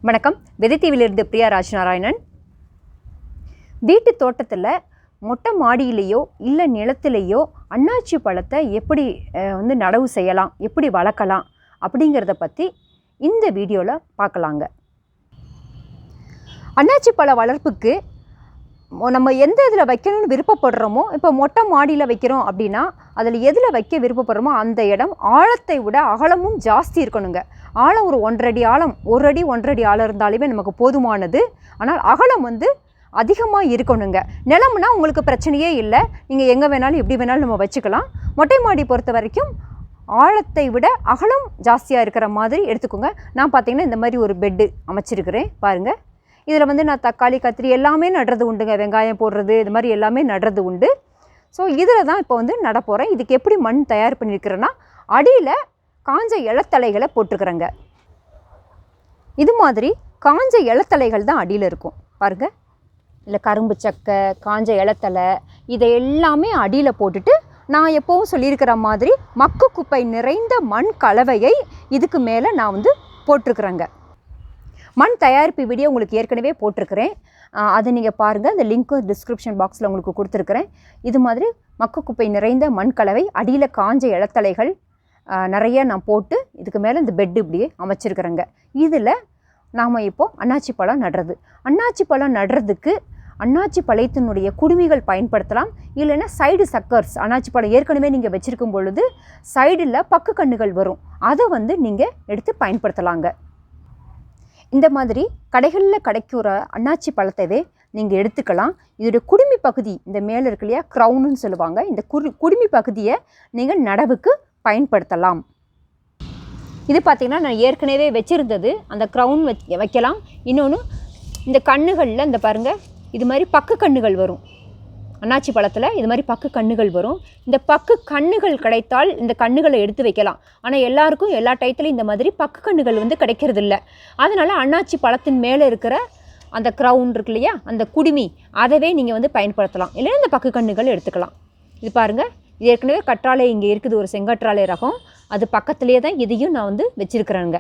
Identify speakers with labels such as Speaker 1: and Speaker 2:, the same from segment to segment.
Speaker 1: வணக்கம். விதை டிவியிலிருந்து பிரியா ராஜ்நாராயணன். வீட்டு தோட்டத்தில் மொட்டை மாடியிலேயோ இல்லை நிலத்திலேயோ அன்னாச்சி பழத்தை எப்படி நடவு செய்யலாம், எப்படி வளர்க்கலாம் அப்படிங்கிறத பற்றி இந்த வீடியோவில் பார்க்கலாங்க. அன்னாச்சி பழ வளர்ப்புக்கு நம்ம எந்த இதில் வைக்கணும்னு விருப்பப்படுறோமோ, இப்போ மொட்டை மாடியில் வைக்கிறோம் அப்படின்னா அதில் எதில் வைக்க விருப்பப்படுறோமோ அந்த இடம் ஆழத்தை விட அகலமும் ஜாஸ்தி இருக்கணுங்க. ஆழம் ஒரு 1.5 அடி ஆழம், 1 அடி 1.5 அடி ஆழம் இருந்தாலுமே நமக்கு போதுமானது. ஆனால் அகலம் அதிகமாக இருக்கணுங்க. நிலம்னா உங்களுக்கு பிரச்சனையே இல்லை, நீங்கள் எங்கே வேணாலும் எப்படி வேணாலும் நம்ம வச்சுக்கலாம். மொட்டை மாடி பொறுத்த வரைக்கும் ஆழத்தை விட அகலம் ஜாஸ்தியாக இருக்கிற மாதிரி எடுத்துக்கோங்க. நான் பார்த்திங்கன்னா இந்த மாதிரி ஒரு பெட்டு அமைச்சிருக்கிறேன் பாருங்கள். இதில் நான் தக்காளி, கத்திரி எல்லாமே நடுறது உண்டுங்க. வெங்காயம் போடுறது இது மாதிரி எல்லாமே நடுறது உண்டு. ஸோ இதில் தான் இப்போ நட போகிறேன். இதுக்கு எப்படி மண் தயார் பண்ணியிருக்கிறேன்னா, அடியில் காஞ்ச இலத்தலைகளை போட்டிருக்கிறேங்க. இது மாதிரி காஞ்ச இலத்தலைகள் தான் அடியில் இருக்கும் பாருங்கள். இல்லை கரும்பு சக்கை, காஞ்ச இலத்தலை இதை எல்லாமே அடியில் போட்டுட்டு, நான் எப்போவும் சொல்லியிருக்கிற மாதிரி மக்கு குப்பை நிறைந்த மண் கலவையை இதுக்கு மேலே நான் போட்டிருக்கிறேங்க. மண் தயாரிப்பு வீடியோ உங்களுக்கு ஏற்கனவே போட்டிருக்கிறேன், அதை நீங்கள் பாருங்கள். அந்த லிங்க்கும் டிஸ்கிரிப்ஷன் பாக்ஸில் உங்களுக்கு கொடுத்துருக்குறேன். இது மாதிரி மக்கு குப்பை நிறைந்த மண் கலவை, அடியில் காஞ்ச இலத்தலைகள் நிறைய நான் போட்டு இதுக்கு மேலே இந்த பெட்டு இப்படியே அமைச்சிருக்கிறேங்க. இதில் நாம் இப்போது அன்னாச்சி பழம் நடுறது. அன்னாச்சி பழம் நடுறதுக்கு அன்னாச்சி பழத்தினுடைய குடுமிகள் பயன்படுத்தலாம். இல்லைன்னா சைடு சக்கர்ஸ், அன்னாச்சி பழம் ஏற்கனவே நீங்கள் வச்சுருக்கும் பொழுது சைடில் பக்கு கண்ணுகள் வரும், அதை நீங்கள் எடுத்து பயன்படுத்தலாங்க. இந்த மாதிரி கடைகளில் கிடைக்கிற அன்னாச்சி பழத்தவே நீங்கள் எடுத்துக்கலாம். இதோடைய குடுமி பகுதி, இந்த மேலே இருக்கு இல்லையா, க்ரௌனுன்னு சொல்லுவாங்க, இந்த குடுமி பகுதியை நீங்கள் நடவுக்கு பயன்படுத்தலாம். இது பார்த்திங்கன்னா நான் ஏற்கனவே வச்சுருந்தது. அந்த க்ரௌன் வைக்கலாம். இன்னொன்று இந்த கண்ணுகளில் இந்த பாருங்கள், இது மாதிரி பக்கு கண்ணுகள் வரும். அன்னாச்சி பழத்தில் இது மாதிரி பக்கு கண்ணுகள் வரும். இந்த பக்கு கண்ணுகள் கிடைத்தால் இந்த கண்ணுகளை எடுத்து வைக்கலாம். ஆனால் எல்லாருக்கும் எல்லா டயத்துலையும் இந்த மாதிரி பக்கு கண்ணுகள் கிடைக்கிறது இல்லை. அதனால் அன்னாச்சி பழத்தின் மேலே இருக்கிற அந்த க்ரௌன் இருக்கு இல்லையா, அந்த குடுமி, அதவே நீங்கள் பயன்படுத்தலாம். இல்லைன்னா இந்த பக்கு கண்ணுகள் எடுத்துக்கலாம். இது பாருங்கள், இது ஏற்கனவே கற்றாழை இங்கே இருக்குது, ஒரு செங்கற்றாழை ரகம். அது பக்கத்துலேயே தான் இதையும் நான் வச்சுருக்கிறேங்க.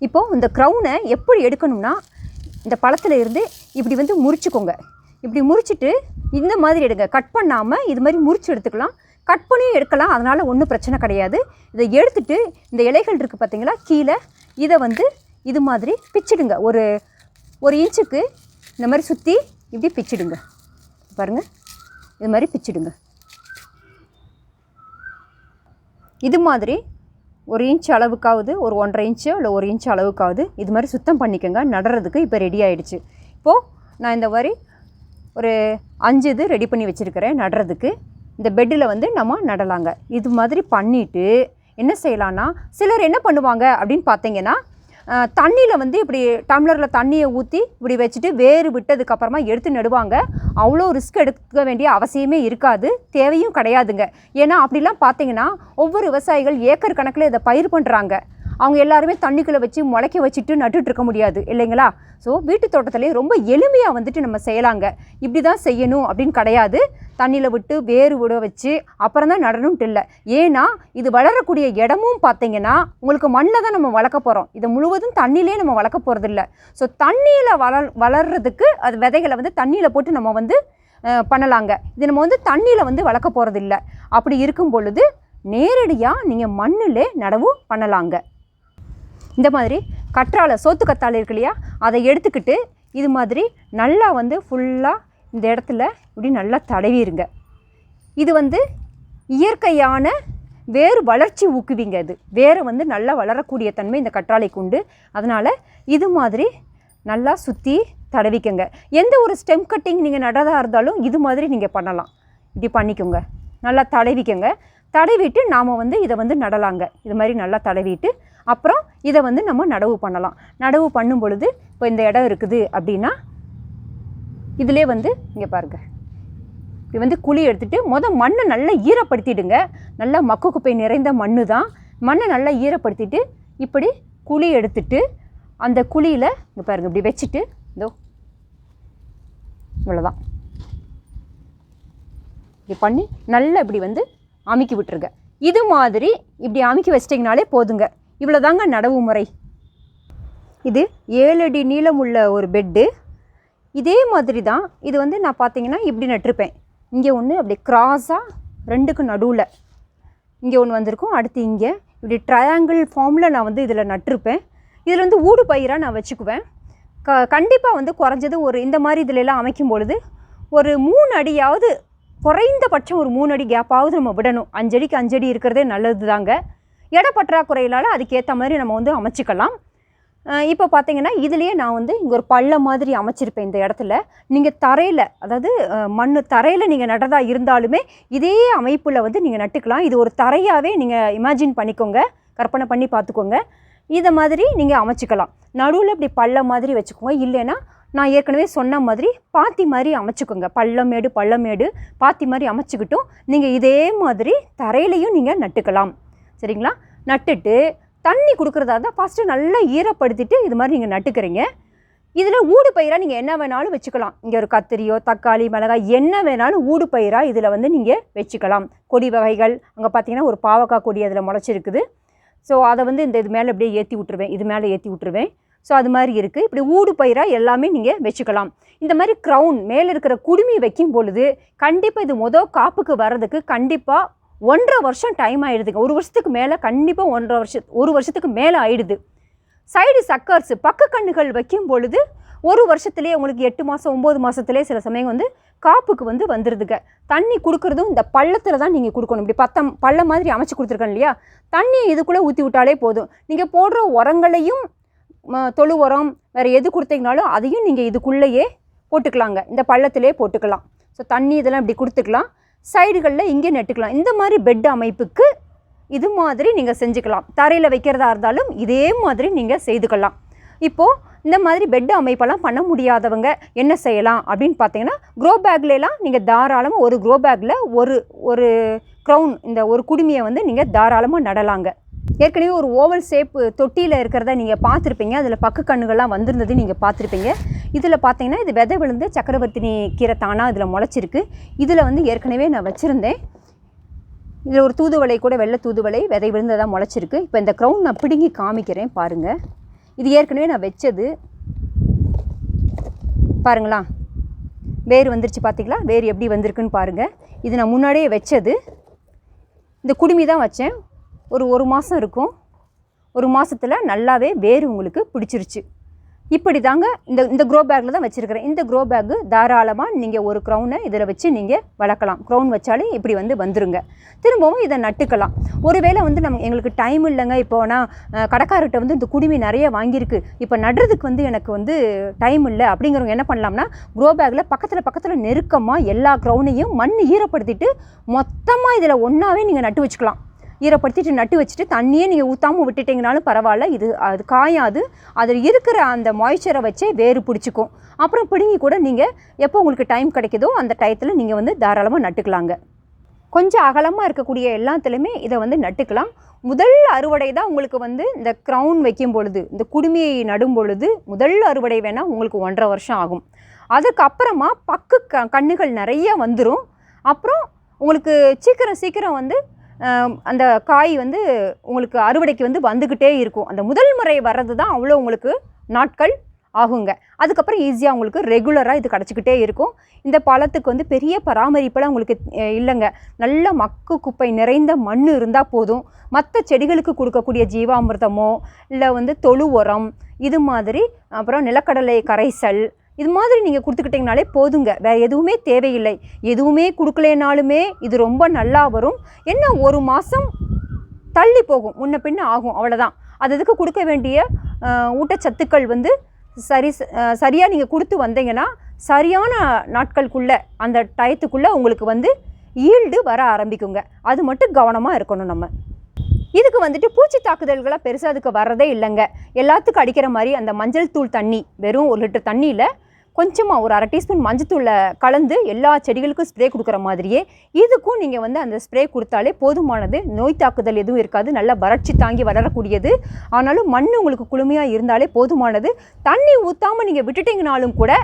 Speaker 1: இப்போது இந்த க்ரௌனை எப்படி எடுக்கணும்னா, இந்த பழத்தில் இருந்து இப்படி முறிச்சுக்கோங்க. இப்படி முறிச்சிட்டு இந்த மாதிரி எடுங்க. கட் பண்ணாமல் இது மாதிரி முறிச்சு எடுத்துக்கலாம். கட் பண்ணியும் எடுக்கலாம், அதனால் ஒன்றும் பிரச்சனை கிடையாது. இதை எடுத்துட்டு இந்த இலைகள் இருக்குது பார்த்தீங்களா, கீழே இதை இது மாதிரி பிச்சிடுங்க. ஒரு இன்ச்சுக்கு இந்த மாதிரி சுற்றி இப்படி பிச்சிடுங்க பாருங்கள். இது மாதிரி பிச்சிடுங்க. இது மாதிரி 1 இன்ச் அளவுக்காவது, ஒரு 1.5 இன்ச்சோ இல்லை 1 இன்ச் அளவுக்காவது இது மாதிரி சுத்தம் பண்ணிக்கோங்க. நடுறதுக்கு இப்போ ரெடி ஆகிடுச்சு. இப்போது நான் இந்த மாதிரி ஒரு 5 இது ரெடி பண்ணி வச்சுருக்கிறேன் நடுறதுக்கு. இந்த பெட்டில் நம்ம நடலாங்க. இது மாதிரி பண்ணிவிட்டு என்ன செய்யலான்னா, சிலர் என்ன பண்ணுவாங்க அப்படின்னு பார்த்தீங்கன்னா, தண்ணியில் இப்படி டம்ளரில் தண்ணியை ஊற்றி இப்படி வச்சுட்டு வேறு விட்டதுக்கப்புறமா எடுத்து நடுவாங்க. அவ்வளோ ரிஸ்க் எடுக்க வேண்டிய அவசியமே இருக்காது, தேவையும் கிடையாதுங்க. ஏன்னா அப்படிலாம் பார்த்தீங்கன்னா ஒவ்வொரு விவசாயிகள் ஏக்கர் கணக்கில் இதை பயிர் பண்ணுறாங்க. அவங்க எல்லாருமே தண்ணிக்குள்ளே வச்சு முளைக்க வச்சுட்டு நட்டுட்ருக்க முடியாது இல்லைங்களா. ஸோ வீட்டு தோட்டத்திலே ரொம்ப எளிமையாக நம்ம செய்யலாங்க. இப்படி தான் செய்யணும் அப்படின்னு கிடையாது. தண்ணியில் விட்டு வேறு விட வச்சு அப்புறம் தான் நடணும்ட்டு இல்லை. ஏன்னா இது வளரக்கூடிய இடமும் பார்த்திங்கன்னா உங்களுக்கு மண்ணில் தான் நம்ம வளர்க்க போகிறோம். இதை முழுவதும் தண்ணியிலே நம்ம வளர்க்க போகிறது இல்லை. ஸோ தண்ணியில் வளர்கிறதுக்கு அது விதைகளை தண்ணியில் போட்டு நம்ம பண்ணலாங்க. இது நம்ம தண்ணியில் வளர்க்க போகிறது இல்லை. அப்படி இருக்கும் பொழுது நேரடியாக நீங்கள் மண்ணிலே நடவு பண்ணலாங்க. இந்த மாதிரி கற்றாழை, சோத்து கத்தாழை இருக்கு இல்லையா, அதை எடுத்துக்கிட்டு இது மாதிரி நல்லா ஃபுல்லாக இந்த இடத்துல இப்படி நல்லா தடவிடுங்க. இது இயற்கையான வேறு வளர்ச்சி ஊக்குவிங்க. இது வேறு நல்லா வளரக்கூடிய தன்மை இந்த கற்றாழைக்கு உண்டு. அதனால் இது மாதிரி நல்லா சுற்றி தடவிக்கங்க. எந்த ஒரு ஸ்டெம் கட்டிங் நீங்கள் நடதாக இருந்தாலும் இது மாதிரி நீங்கள் பண்ணலாம். இப்படி பண்ணிக்கோங்க, நல்லா தடவிக்கங்க. தடவிட்டு நாம் இதை நடலாங்க. இது மாதிரி நல்லா தடவிட்டு அப்புறம் இதை நம்ம நடவு பண்ணலாம். நடவு பண்ணும் பொழுது இப்போ இந்த இடம் இருக்குது அப்படின்னா இதிலே இங்கே பாருங்கள், இப்படி குழி எடுத்துகிட்டு மண்ணை நல்லா ஈரப்படுத்திடுங்க. நல்லா மக்கு குப்பை நிறைந்த மண்ணு தான். மண்ணை நல்லா ஈரப்படுத்திட்டு இப்படி குழி எடுத்துட்டு அந்த குழியில் இங்கே பாருங்கள் இப்படி வச்சுட்டு இதோ இவ்வளோதான் இப்படி பண்ணி நல்லா இப்படி அமுக்கி விட்டுருங்க. இது மாதிரி இப்படி அமுக்கி வச்சிட்டிங்கனாலே போதுங்க. இவ்வளோதாங்க நடவு முறை. இது 7 அடி நீளம் உள்ள ஒரு பெட்டு. இதே மாதிரி தான் இது வந்து நான் பார்த்தீங்கன்னா இப்படி நட்டிருப்பேன். இங்கே ஒன்று அப்படி கிராஸாக 2க்கு நடுவில் இங்கே ஒன்று வந்திருக்கும். அடுத்து இங்கே இப்படி ட்ரையாங்கிள் ஃபார்மில் நான் வந்து இதில் நட்டிருப்பேன். இதில் வந்து ஊடு பயிராக நான் வச்சுக்குவேன். கண்டிப்பாக வந்து குறைஞ்சது ஒரு இந்த மாதிரி இதிலெல்லாம் அமைக்கும் பொழுது ஒரு 3 அடியாவது, குறைந்தபட்சம் ஒரு 3 அடி கேப்பாவது நம்ம விடணும். 5 அடிக்கு 5 அடி இருக்கிறதே நல்லது தாங்க. இட பற்றாக்குறையினால் அதுக்கேற்ற மாதிரி நம்ம வந்து அமைச்சிக்கலாம். இப்போ பார்த்தீங்கன்னா இதுலேயே நான் வந்து இங்கே ஒரு பள்ளம் மாதிரி அமைச்சிருப்பேன். இந்த இடத்துல நீங்கள் தரையில், அதாவது மண் தரையில் நீங்கள் நடுறதா இருந்தாலுமே இதே அமைப்பில் வந்து நீங்கள் நட்டுக்கலாம். இது ஒரு தரையாகவே நீங்கள் இமேஜின் பண்ணிக்கோங்க, கற்பனை பண்ணி பார்த்துக்கோங்க. இதை மாதிரி நீங்கள் அமைச்சிக்கலாம். நடுவில் இப்படி பள்ளம் மாதிரி வச்சுக்கோங்க. இல்லைன்னா நான் ஏற்கனவே சொன்ன மாதிரி பாத்தி மாதிரி அமைச்சுக்கோங்க. பள்ளமேடு பள்ளமேடு பாத்தி மாதிரி அமைச்சிக்கிட்டும் நீங்கள் இதே மாதிரி தரையிலையும் நீங்கள் நட்டுக்கலாம். சரிங்களா? நட்டுட்டு தண்ணி கொடுக்குறதா இருந்தால் ஃபஸ்ட்டு நல்லா ஈரப்படுத்திட்டு இது மாதிரி நீங்கள் நட்டுக்கிறீங்க. இதில் ஊடு பயிராக நீங்கள் என்ன வேணாலும் வச்சுக்கலாம். இங்கே ஒரு கத்திரியோ தக்காளி மிளகாய் என்ன வேணாலும் ஊடு பயிராக இதில் வந்து நீங்கள் வச்சுக்கலாம். கொடி வகைகள் அங்கே பார்த்தீங்கன்னா ஒரு பாவக்காய் கொடி அதில் முளைச்சிருக்குது. ஸோ அதை வந்து இது மேலே அப்படியே ஏற்றி விட்டுருவேன், இது மேலே ஏற்றி விட்டுருவேன். ஸோ அது மாதிரி இருக்குது. இப்படி ஊடு பயிராக எல்லாமே நீங்கள் வச்சுக்கலாம். இந்த மாதிரி க்ரௌன் மேலே இருக்கிற குடுமி வைக்கும் பொழுது கண்டிப்பாக இது காப்புக்கு வர்றதுக்கு கண்டிப்பாக 1.5 வருஷம் டைம் ஆகிடுதுங்க. 1 வருஷத்துக்கு மேலே, கண்டிப்பாக 1 வருஷத்துக்கு மேலே ஆகிடுது. சைடு சக்கர்ஸ் பக்க கண்ணுகள் வைக்கும் பொழுது 1 வருஷத்துலேயே உங்களுக்கு 8 மாதம் 9 மாதத்துலேயே சில சமயம் வந்து காப்புக்கு வந்து வந்துடுதுங்க. தண்ணி கொடுக்குறதும் இந்த பள்ளத்தில் தான் நீங்கள் கொடுக்கணும். இப்படி பள்ளம் மாதிரி அமைச்சு கொடுத்துருக்கேன் இல்லையா, தண்ணியை இதுக்குள்ளே ஊற்றி விட்டாலே போதும். நீங்கள் போடுற உரங்களையும் தொழு உரம் வேறு எது கொடுத்தீங்கனாலும் அதையும் நீங்கள் இதுக்குள்ளேயே போட்டுக்கலாங்க. இந்த பள்ளத்திலே போட்டுக்கலாம். ஸோ தண்ணி இதெல்லாம் இப்படி கொடுத்துக்கலாம். சைடுகளில் இங்கே நட்டுக்கலாம். இந்த மாதிரி பெட் அமைப்புக்கு இது மாதிரி நீங்கள் செஞ்சுக்கலாம். தரையில் வைக்கிறதா இருந்தாலும் இதே மாதிரி நீங்கள் செய்துக்கலாம். இப்போது இந்த மாதிரி பெட் அமைப்பெல்லாம் பண்ண முடியாதவங்க என்ன செய்யலாம் அப்படின்னு பார்த்தீங்கன்னா, க்ரோ பேக்லாம் நீங்கள் தாராளமாக ஒரு க்ரோ பேக்கில் ஒரு க்ரௌன், இந்த ஒரு குடுமியை வந்து நீங்கள் தாராளமாக நடலாங்க. ஏற்கனவே ஒரு ஓவல் ஷேப்பு தொட்டியில் இருக்கிறத நீங்கள் பார்த்துருப்பீங்க. அதில் பக்கு கண்ணுகள்லாம் வந்திருந்தது நீங்கள் பார்த்துருப்பீங்க. இதில் பார்த்தீங்கன்னா இது விதை விழுந்து சக்கரவர்த்தினி கீரை தானாக இதில் முளைச்சிருக்கு. இதில் வந்து ஏற்கனவே நான் வச்சுருந்தேன். இதில் ஒரு தூதுவளை கூட, வெள்ளை தூதுவளை விதை விழுந்ததாக முளைச்சிருக்கு. இப்போ இந்த க்ரௌன் நான் பிடுங்கி காமிக்கிறேன் பாருங்கள். இது ஏற்கனவே நான் வச்சது பாருங்களா, வேர் வந்துருச்சு பார்த்தீங்களா, வேர் எப்படி வந்திருக்குன்னு பாருங்கள். இது நான் முன்னாடியே வச்சது. இந்த குடுமி தான் வச்சேன். ஒரு மாதம் இருக்கும். 1 மாதத்தில் நல்லாவே வேர் உங்களுக்கு பிடிச்சிருச்சு. இப்படி தாங்க இந்த க்ரோ பேக்கில் தான் வச்சுருக்கிறேன். இந்த க்ரோ பேக்கு தாராளமாக நீங்கள் ஒரு க்ரௌனை இதில் வச்சு நீங்கள் வளர்க்கலாம். க்ரௌன் வச்சாலே இப்படி வந்து வந்துருங்க. திரும்பவும் இதை நட்டுக்கலாம். ஒருவேளை வந்து எங்களுக்கு டைம் இல்லைங்க, இப்போ நான் கடைக்காரர்கிட்ட வந்து இந்த குடுமி நிறைய வாங்கியிருக்கு, இப்போ நடுறதுக்கு வந்து எனக்கு வந்து டைம் இல்லை அப்படிங்கிறவங்க என்ன பண்ணலாம்னா, க்ரோ பேக்கில் பக்கத்தில் நெருக்கமாக எல்லா க்ரௌனையும் மண் ஈரப்படுத்திட்டு மொத்தமாக இதில் ஒன்றாவே நீங்கள் நட்டு வச்சுக்கலாம். ஈரப்படுத்திட்டு நட்டு வச்சுட்டு தண்ணியே நீங்கள் ஊற்றாமல் விட்டுட்டிங்கனாலும் பரவாயில்ல, அது காயாது. அதில் இருக்கிற அந்த மாய்ச்சரை வச்சே வேறு பிடிச்சிக்கும். அப்புறம் பிடுங்கி கூட நீங்கள் எப்போ உங்களுக்கு டைம் கிடைக்குதோ அந்த டயத்தில் நீங்கள் வந்து தாராளமாக நட்டுக்கலாங்க. கொஞ்சம் அகலமாக இருக்கக்கூடிய எல்லாத்துலேயுமே இதை வந்து நட்டுக்கலாம். முதல் அறுவடை தான் உங்களுக்கு வந்து இந்த க்ரௌன் வைக்கும் பொழுது, இந்த குடுமியை நடும் பொழுது முதல் அறுவடை வேணால் உங்களுக்கு 1.5 வருஷம் ஆகும். அதுக்கப்புறமா பக்கு கண்ணுகள் நிறைய வந்துடும். அப்புறம் உங்களுக்கு சீக்கிரம் வந்து அந்த காய் வந்து உங்களுக்கு அறுவடைக்கு வந்து வந்துக்கிட்டே இருக்கும். அந்த முதல் முறை வர்றது தான் அவ்வளோ உங்களுக்கு நாட்கள் ஆகுங்க. அதுக்கப்புறம் ஈஸியாக உங்களுக்கு ரெகுலராக இது கிடச்சிக்கிட்டே இருக்கும். இந்த பழத்துக்கு வந்து பெரிய பராமரிப்பெல்லாம் உங்களுக்கு இல்லைங்க. நல்ல மக்கு குப்பை நிறைந்த மண் இருந்தால் போதும். மற்ற செடிகளுக்கு கொடுக்கக்கூடிய ஜீவாமிர்தமோ இல்லை வந்து தொழு உரம் இது மாதிரி, அப்புறம் நிலக்கடலை கரைசல் இது மாதிரி நீங்கள் கொடுத்துக்கிட்டிங்கனாலே போதுங்க. வேறு எதுவுமே தேவையில்லை. எதுவுமே கொடுக்கலேனாலுமே இது ரொம்ப நல்லா வரும். என்ன 1 மாதம் தள்ளி போகும், முன்ன பின்ன ஆகும், அவ்வளோதான். அதுக்கு கொடுக்க வேண்டிய ஊட்டச்சத்துக்கள் வந்து சரியாக நீங்கள் கொடுத்து வந்தீங்கன்னா சரியான நாட்களுக்குள்ளே, அந்த டயத்துக்குள்ளே உங்களுக்கு வந்து ஈல்டு வர ஆரம்பிக்குங்க. அது மட்டும் கவனமாக இருக்கணும். நம்ம இதுக்கு வந்துட்டு பூச்சி தாக்குதல்களாக பெருசாக அதுக்கு வர்றதே இல்லைங்க. எல்லாத்துக்கும் அடிக்கிற மாதிரி அந்த மஞ்சள் தூள் தண்ணி, வெறும் 1 லிட்டர் தண்ணியில் கொஞ்சமாக ஒரு 1/2 டீஸ்பூன் மஞ்சத்தூளை கலந்து எல்லா செடிகளுக்கும் ஸ்ப்ரே கொடுக்குற மாதிரியே இதுக்கும் நீங்கள் வந்து அந்த ஸ்ப்ரே கொடுத்தாலே போதுமானது. நோய் தாக்குதல் எதுவும் இருக்காது. நல்லா வறட்சி தாங்கி வளரக்கூடியது. ஆனாலும் மண் உங்களுக்கு குளுமையாக இருந்தாலே போதுமானது. தண்ணி ஊற்றாமல் நீங்கள் விட்டுட்டிங்கனாலும் கூட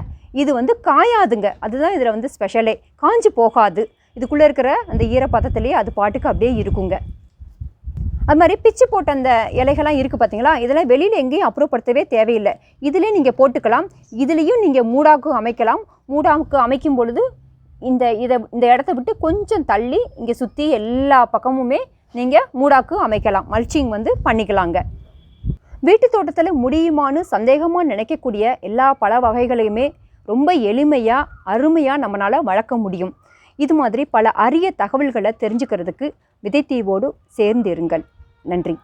Speaker 1: இது வந்து காயாதுங்க. அதுதான் இதில் வந்து ஸ்பெஷலே. காஞ்சி போகாது. இதுக்குள்ளே இருக்கிற அந்த ஈரப்பதத்திலேயே அது பாட்டுக்கு அப்படியே இருக்குங்க. அது மாதிரி பிச்சு போட்ட அந்த இலைகள்லாம் இருக்குது பார்த்தீங்களா, இதெல்லாம் வெளியில் எங்கேயும் அப்புறப்படுத்தவே தேவையில்லை. இதிலே நீங்கள் போட்டுக்கலாம். இதுலேயும் நீங்கள் மூடாக்கு அமைக்கலாம். மூடாக்கு அமைக்கும் பொழுது இந்த இடத்த விட்டு கொஞ்சம் தள்ளி இங்கே சுற்றி எல்லா பக்கமுமே நீங்கள் மூடாக்கு அமைக்கலாம். மல்ச்சிங் பண்ணிக்கலாங்க. வீட்டு தோட்டத்தில் முடியுமான்னு சந்தேகமாக நினைக்கக்கூடிய எல்லா பழ வகைகளையுமே ரொம்ப எளிமையாக அருமையாக நம்மளால் வளர்க்க முடியும். இது மாதிரி பல அரிய தகவல்களை தெரிஞ்சுக்கிறதுக்கு விதைத்தீவோடு சேர்ந்திருங்கள். நன்றி.